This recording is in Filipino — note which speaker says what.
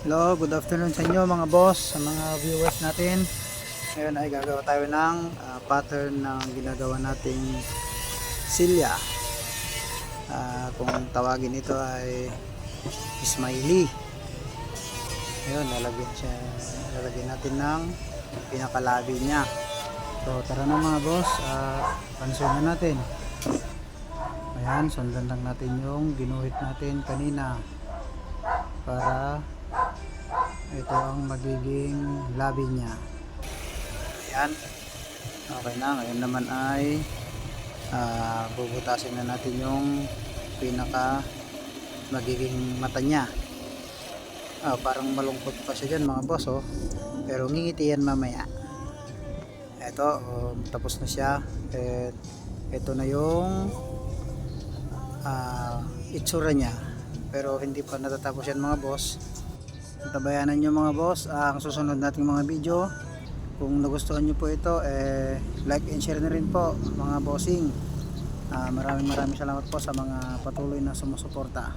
Speaker 1: Hello, good afternoon sa inyo mga boss, sa mga viewers natin. Ngayon ay gagawa tayo ng pattern ng ginagawa nating silya. Kung tawagin ito ay smiley. Ngayon, lalagyan natin ng pinakalabi niya. So tara na mga boss, pansunan natin. Ayan, sundan lang natin yung ginuhit natin kanina para ito ang magiging labi niya. Ayan, okay na. Ngayon naman ay bubutasin na natin yung pinaka magiging mata niya. Parang malungkot pa siya dyan mga boss, pero ngingiti yan mamaya. Ito, tapos na siya. Ito na yung itsura niya, pero hindi pa natatapos yan mga boss. Tabayanan nyo mga boss ang susunod nating mga video. Kung nagustuhan nyo po ito, like and share na rin po mga bossing. Maraming salamat po sa mga patuloy na sumusuporta.